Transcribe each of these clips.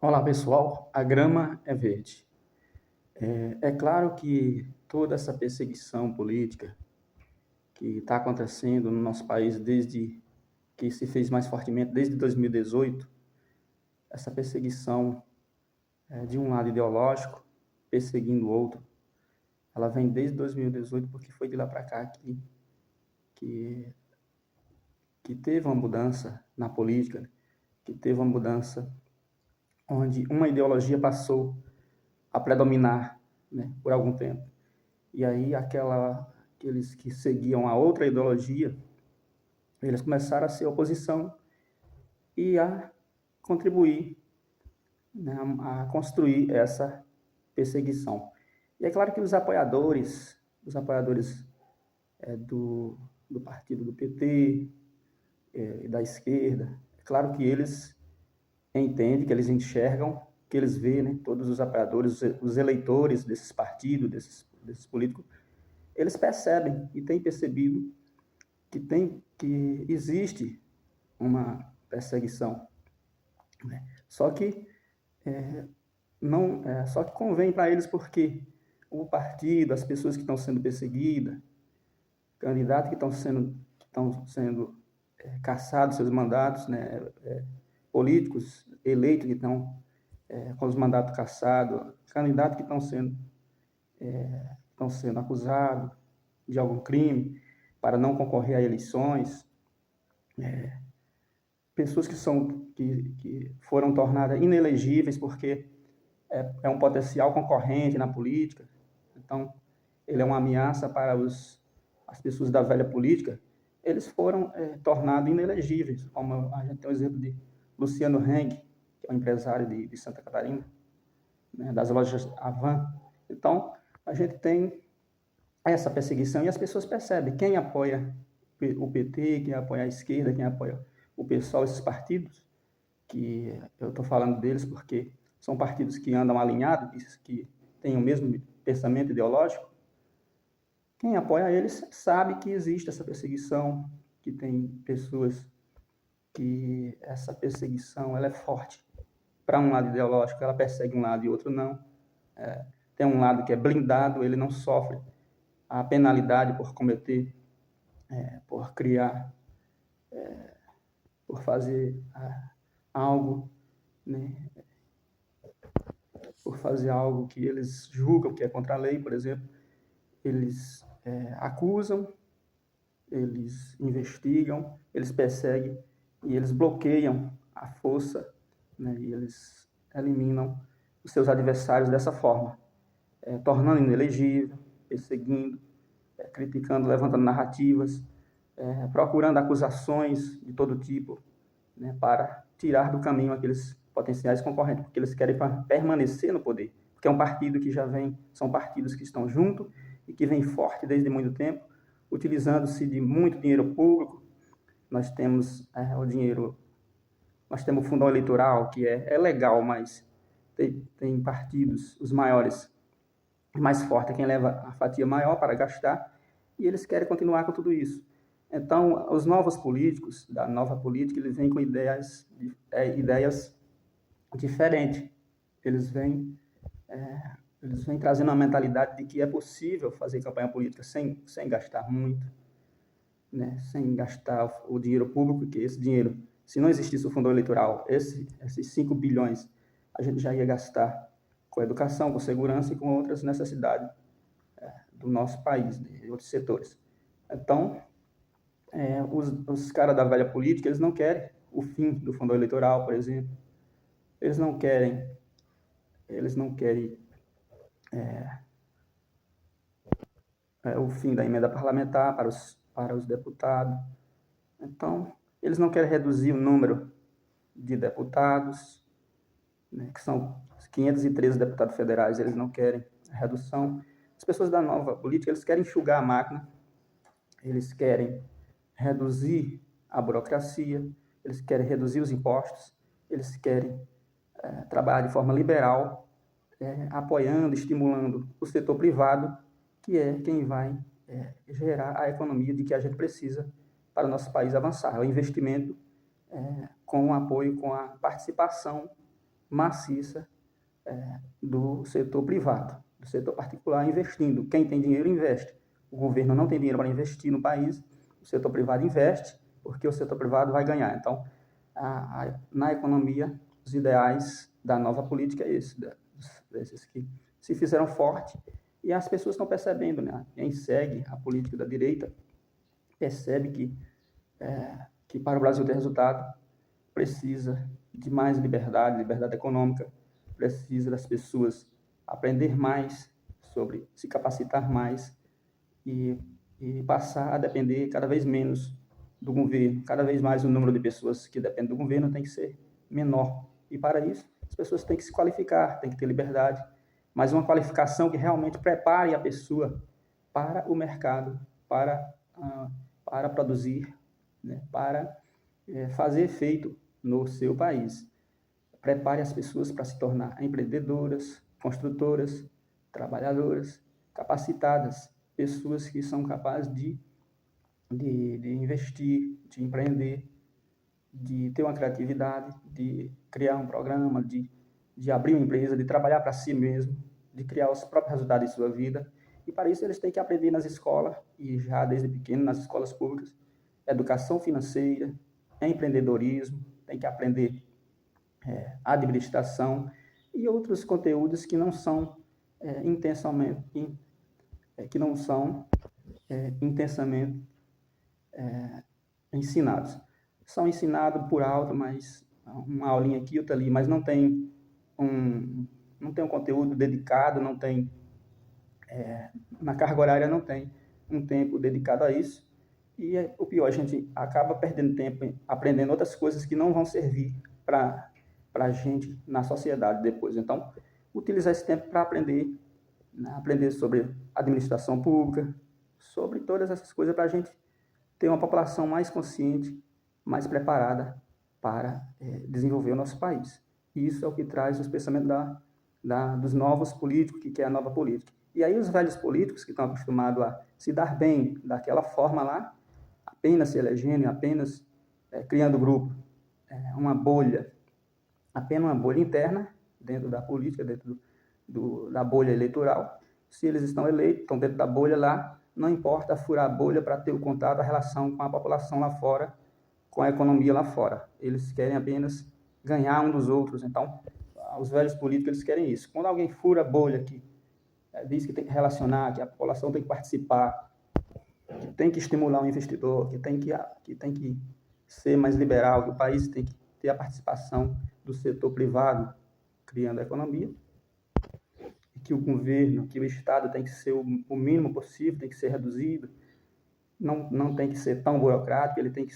Olá pessoal, a grama é verde. É claro que toda essa perseguição política que está acontecendo no nosso país desde que se fez mais fortemente desde 2018, essa perseguição de um lado ideológico perseguindo o outro, ela vem desde 2018 porque foi de lá para cá que, que teve uma mudança na política, que teve uma mudança onde uma ideologia passou a predominar, né, por algum tempo. E aí aqueles que seguiam a outra ideologia, eles começaram a ser oposição e a contribuir, né, a construir essa perseguição. E é claro que os apoiadores do partido do PT, da esquerda, é claro que eles entendem, que eles enxergam, que eles veem, né, todos os apoiadores, os eleitores desses partidos, desses políticos, eles percebem e têm percebido que existe uma perseguição, né? Só que não, só que convém para eles porque o partido, as pessoas que estão sendo perseguidas, candidatos que estão sendo cassados seus mandatos, né? Políticos eleitos que estão com os mandatos cassados, candidatos que estão sendo acusados de algum crime para não concorrer a eleições, pessoas que foram tornadas inelegíveis porque é um potencial concorrente na política. Então, ele é uma ameaça para as pessoas da velha política. Eles foram tornados inelegíveis, como a gente tem o exemplo de Luciano Heng, que é um empresário de Santa Catarina, né, das lojas Avan. Então, a gente tem essa perseguição e as pessoas percebem quem apoia o PT, quem apoia a esquerda, quem apoia o PSOL, esses partidos, que eu estou falando deles porque são partidos que andam alinhados, que têm o mesmo pensamento ideológico. Quem apoia eles sabe que existe essa perseguição, que tem pessoas que essa perseguição ela é forte. Para um lado ideológico, ela persegue um lado e outro não. Tem um lado que é blindado, ele não sofre a penalidade por cometer, por criar, por fazer algo, né, por fazer algo que eles julgam que é contra a lei, por exemplo. Eles acusam, eles investigam, eles perseguem e eles bloqueiam a força, né, e eles eliminam os seus adversários dessa forma, tornando inelegível, perseguindo, criticando, levantando narrativas, procurando acusações de todo tipo, né, para tirar do caminho aqueles potenciais concorrentes, porque eles querem permanecer no poder, porque é um partido que já vem, são partidos que estão juntos e que vem forte desde muito tempo, utilizando-se de muito dinheiro público. Nós temos o dinheiro, nós temos o fundão eleitoral, que é legal, mas tem partidos, os maiores, mais forte é quem leva a fatia maior para gastar, e eles querem continuar com tudo isso. Então, os novos políticos, da nova política, eles vêm com ideias diferentes. Eles vêm, eles vêm trazendo uma mentalidade de que é possível fazer campanha política sem gastar muito, né? Sem gastar o dinheiro público, que esse dinheiro, se não existisse o fundo eleitoral, esses 5 bilhões, a gente já ia gastar com educação, com segurança e com outras necessidades do nosso país, de outros setores. Então, os caras da velha política, eles não querem o fim do fundo eleitoral, por exemplo. Eles não querem, o fim da emenda parlamentar para os deputados. Então, eles não querem reduzir o número de deputados, né, que são 513 deputados federais, eles não querem a redução. As pessoas da nova política, eles querem enxugar a máquina, eles querem reduzir a burocracia, eles querem reduzir os impostos, eles querem trabalhar de forma liberal, apoiando, estimulando o setor privado, que é quem vai gerar a economia de que a gente precisa para o nosso país avançar. É o investimento com o apoio, com a participação maciça do setor privado, do setor particular investindo. Quem tem dinheiro investe. O governo não tem dinheiro para investir no país, o setor privado investe, porque o setor privado vai ganhar. Então, na economia, os ideais da nova política é esses que se fizeram forte e as pessoas estão percebendo, né? Quem segue a política da direita percebe que para o Brasil ter resultado precisa de mais liberdade, liberdade econômica, precisa das pessoas aprender mais sobre, se capacitar mais e passar a depender cada vez menos do governo. Cada vez mais o número de pessoas que dependem do governo tem que ser menor. E para isso, as pessoas têm que se qualificar, têm que ter liberdade, mas uma qualificação que realmente prepare a pessoa para o mercado, para produzir, né, para fazer efeito no seu país. Prepare as pessoas para se tornar empreendedoras, construtoras, trabalhadoras, capacitadas, pessoas que são capazes de investir, de empreender, de ter uma criatividade, de criar um programa, de abrir uma empresa, de trabalhar para si mesmo, de criar os próprios resultados de sua vida. E para isso eles têm que aprender nas escolas, e já desde pequeno nas escolas públicas, educação financeira, empreendedorismo, tem que aprender administração e outros conteúdos que não são intensamente ensinados. São ensinados por alto, mas uma aulinha aqui, outra ali, mas não tem um conteúdo dedicado, não tem na carga horária não tem um tempo dedicado a isso. E o pior, a gente acaba perdendo tempo aprendendo outras coisas que não vão servir para a gente na sociedade depois. Então, utilizar esse tempo para aprender, né? Aprender sobre administração pública, sobre todas essas coisas para a gente ter uma população mais consciente, mais preparada para desenvolver o nosso país. E isso é o que traz os pensamentos dos novos políticos, que quer a nova política. E aí os velhos políticos que estão acostumados a se dar bem daquela forma lá, apenas se elegendo, apenas criando grupo, uma bolha, apenas uma bolha interna dentro da política, dentro da bolha eleitoral. Se eles estão eleitos, estão dentro da bolha lá, não importa furar a bolha para ter o contato, a relação com a população lá fora, com a economia lá fora. Eles querem apenas ganhar um dos outros. Então, os velhos políticos eles querem isso. Quando alguém fura a bolha que diz que tem que relacionar, que a população tem que participar, que tem que estimular o investidor, que tem que ser mais liberal, que o país tem que ter a participação do setor privado criando a economia, e que o governo, que o Estado tem que ser o mínimo possível, tem que ser reduzido, não tem que ser tão burocrático, ele tem que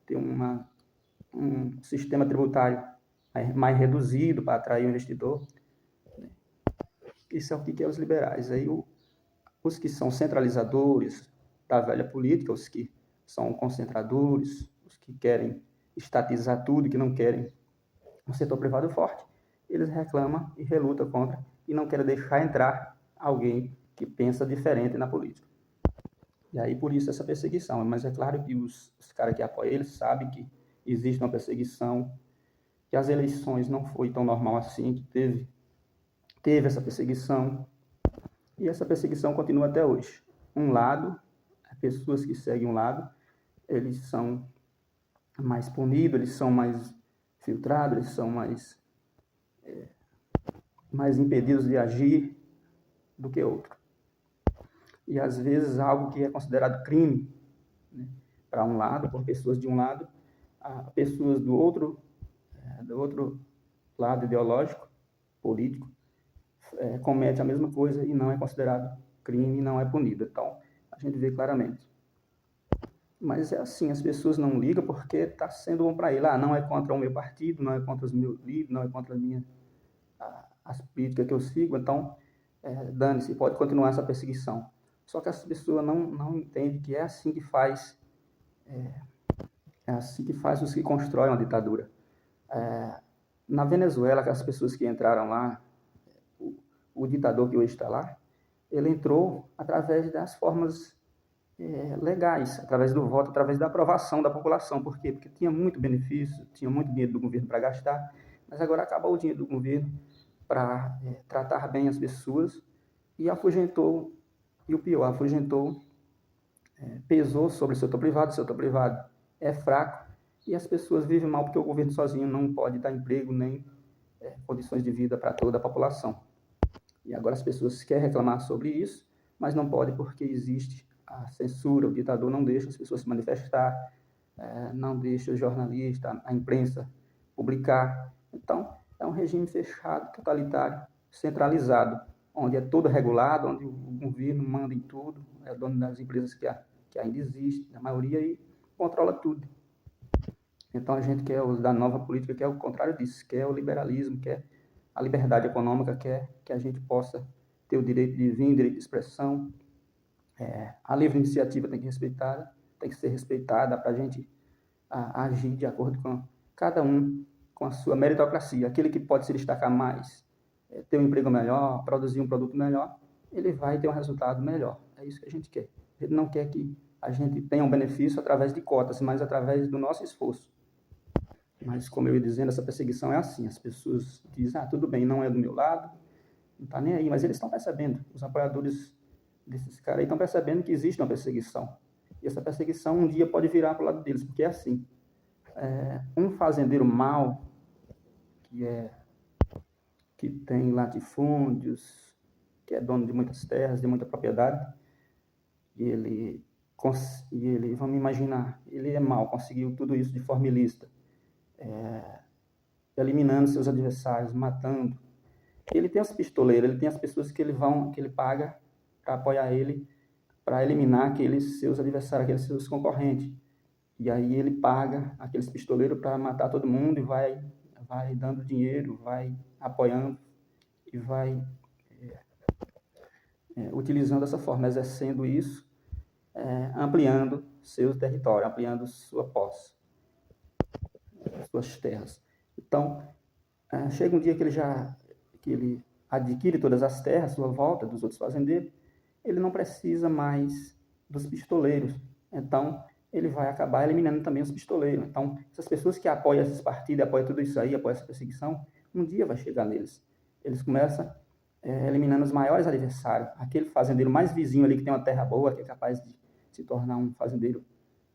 ter um sistema tributário mais reduzido para atrair o investidor. Isso é o que quer os liberais. Aí os que são centralizadores da velha política, os que são concentradores, os que querem estatizar tudo, que não querem um setor privado forte, eles reclamam e relutam contra e não querem deixar entrar alguém que pensa diferente na política. E aí por isso essa perseguição. Mas é claro que os caras que apoiam eles sabem que existe uma perseguição, que as eleições não foi tão normal assim, que teve essa perseguição, e essa perseguição continua até hoje. Um lado, pessoas que seguem um lado, eles são mais punidos, eles são mais filtrados, eles são mais impedidos de agir do que outro. E às vezes algo que é considerado crime, né, para um lado, por pessoas de um lado, pessoas do outro lado ideológico, político, comete a mesma coisa e não é considerado crime e não é punido. Então, a gente vê claramente. Mas é assim, as pessoas não ligam porque está sendo bom para ele. Não é contra o meu partido, não é contra os meus líderes, não é contra as políticas que eu sigo, então dane-se, pode continuar essa perseguição. Só que as pessoas não entendem que é assim que faz os que constroem uma ditadura. Na Venezuela, aquelas pessoas que entraram lá, o ditador que hoje está lá, ele entrou através das formas legais, através do voto, através da aprovação da população. Por quê? Porque tinha muito benefício, tinha muito dinheiro do governo para gastar, Mas agora acabou o dinheiro do governo para tratar bem as pessoas e afugentou, e o pior, afugentou, pesou sobre o o setor privado é fraco e as pessoas vivem mal porque o governo sozinho não pode dar emprego nem condições de vida para toda a população. E agora as pessoas querem reclamar sobre isso, mas não pode porque existe a censura, o ditador não deixa as pessoas se manifestar, não deixa o jornalista, a imprensa publicar. Então, é um regime fechado, totalitário, centralizado, onde é tudo regulado, onde o governo manda em tudo, é dono das empresas que ainda existem, a maioria, e controla tudo. Então, a gente quer da nova política, quer o contrário disso, quer o liberalismo, quer a liberdade econômica, quer que a gente possa ter o direito de vir, direito de expressão, a livre iniciativa tem que ser respeitada para a gente agir de acordo com cada um, com a sua meritocracia. Aquele que pode se destacar mais, ter um emprego melhor, produzir um produto melhor, ele vai ter um resultado melhor. É isso que a gente quer. A gente não quer que a gente tenha um benefício através de cotas, mas através do nosso esforço. Mas, como eu ia dizendo, essa perseguição é assim. As pessoas dizem, tudo bem, não é do meu lado, não está nem aí. Mas eles estão percebendo, os apoiadores desses caras aí estão percebendo que existe uma perseguição. E essa perseguição um dia pode virar para o lado deles, porque é assim. Um fazendeiro mau, que tem latifúndios, que é dono de muitas terras, de muita propriedade, e ele, vamos imaginar, ele é mau, conseguiu tudo isso de forma ilícita, eliminando seus adversários, matando. Ele tem os pistoleiros, ele tem as pessoas que ele paga para apoiar ele, para eliminar aqueles seus adversários, aqueles seus concorrentes. E aí ele paga aqueles pistoleiros para matar todo mundo e vai dando dinheiro, vai apoiando e vai utilizando dessa forma, exercendo isso, ampliando seu território, ampliando sua posse, suas terras. Então, chega um dia que ele adquire todas as terras à sua volta, dos outros fazendeiros, ele não precisa mais dos pistoleiros. Então, ele vai acabar eliminando também os pistoleiros. Então, essas pessoas que apoiam esses partidos, apoiam tudo isso aí, apoiam essa perseguição, um dia vai chegar neles. Eles começam eliminando os maiores adversários. Aquele fazendeiro mais vizinho ali que tem uma terra boa, que é capaz de se tornar um fazendeiro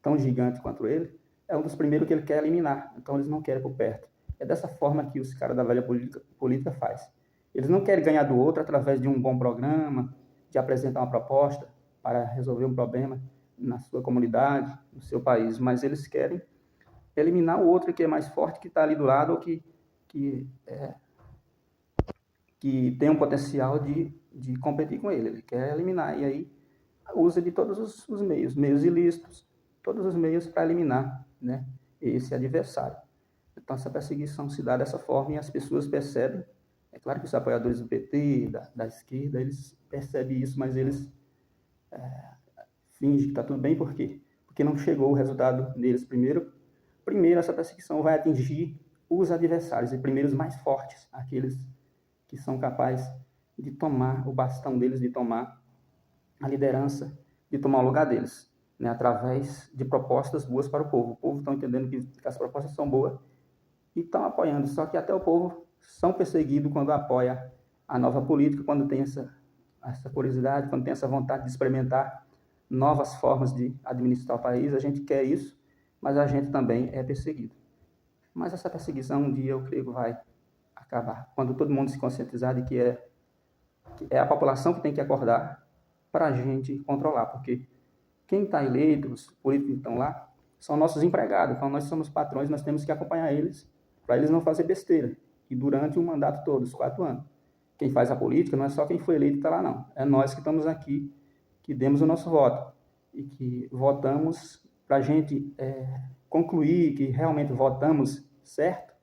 tão gigante quanto ele, é um dos primeiros que ele quer eliminar. Então, eles não querem por perto. É dessa forma que os caras da velha política faz. Eles não querem ganhar do outro através de um bom programa, de apresentar uma proposta para resolver um problema na sua comunidade, no seu país, mas eles querem eliminar o outro que é mais forte, que está ali do lado, ou que tem um potencial de competir com ele. Ele quer eliminar, e aí usa de todos os meios ilícitos, todos os meios para eliminar, né, esse adversário. Então, essa perseguição se dá dessa forma e as pessoas percebem. É claro que os apoiadores do PT, da esquerda, eles percebem isso, mas eles fingem que está tudo bem. Por quê? Porque não chegou o resultado neles primeiro. Primeiro, essa perseguição vai atingir os adversários, e primeiro os mais fortes, aqueles que são capazes de tomar o bastão deles, de tomar a liderança, de tomar o lugar deles, né, através de propostas boas para o povo. O povo está entendendo que as propostas são boas e estão apoiando, só que até o povo são perseguidos quando apoia a nova política, quando tem essa curiosidade, quando tem essa vontade de experimentar novas formas de administrar o país. A gente quer isso, mas a gente também é perseguido. Mas essa perseguição um dia eu creio que vai acabar, quando todo mundo se conscientizar de que é a população que tem que acordar para a gente controlar, porque quem está eleito, os políticos que estão lá, são nossos empregados. Então nós somos patrões, nós temos que acompanhar eles, para eles não fazer besteira. E durante o mandato todo, os 4 anos. Quem faz a política não é só quem foi eleito que está lá, não. É nós que estamos aqui, que demos o nosso voto. E que votamos para a gente concluir que realmente votamos certo.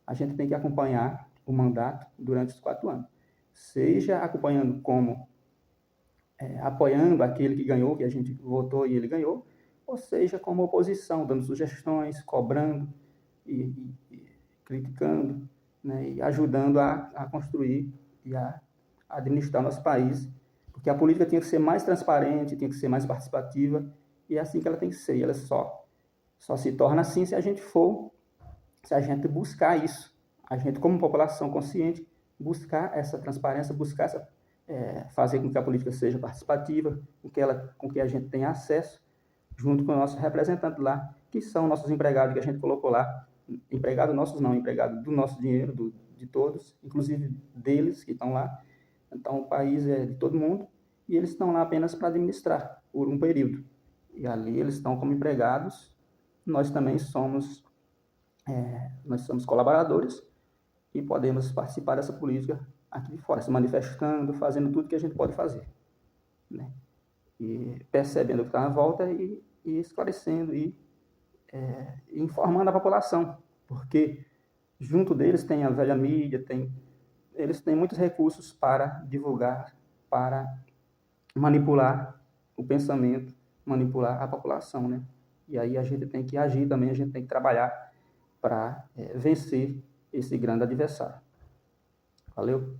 A gente tem que acompanhar o mandato durante os 4 anos. Seja acompanhando como apoiando aquele que ganhou, que a gente votou e ele ganhou, ou seja, como oposição, dando sugestões, cobrando e criticando, né, e ajudando a construir e a administrar nosso país, porque a política tinha que ser mais transparente, tinha que ser mais participativa, e é assim que ela tem que ser. E ela só se torna assim se a gente buscar isso, a gente, como população consciente, buscar essa transparência, buscar fazer com que a política seja participativa, com que a gente tenha acesso, junto com os nossos representantes lá, que são nossos empregados que a gente colocou lá, empregados nossos não, empregados do nosso dinheiro, de todos, inclusive deles que estão lá. Então, o país é de todo mundo e eles estão lá apenas para administrar por um período. E ali eles estão como empregados, nós também nós somos colaboradores e podemos participar dessa política aqui de fora, se manifestando, fazendo tudo que a gente pode fazer, né? E percebendo o que está na volta e esclarecendo e informando a população, porque junto deles tem a velha mídia, eles têm muitos recursos para divulgar, para manipular o pensamento, manipular a população, né? E aí a gente tem que agir também, a gente tem que trabalhar para vencer esse grande adversário. Valeu?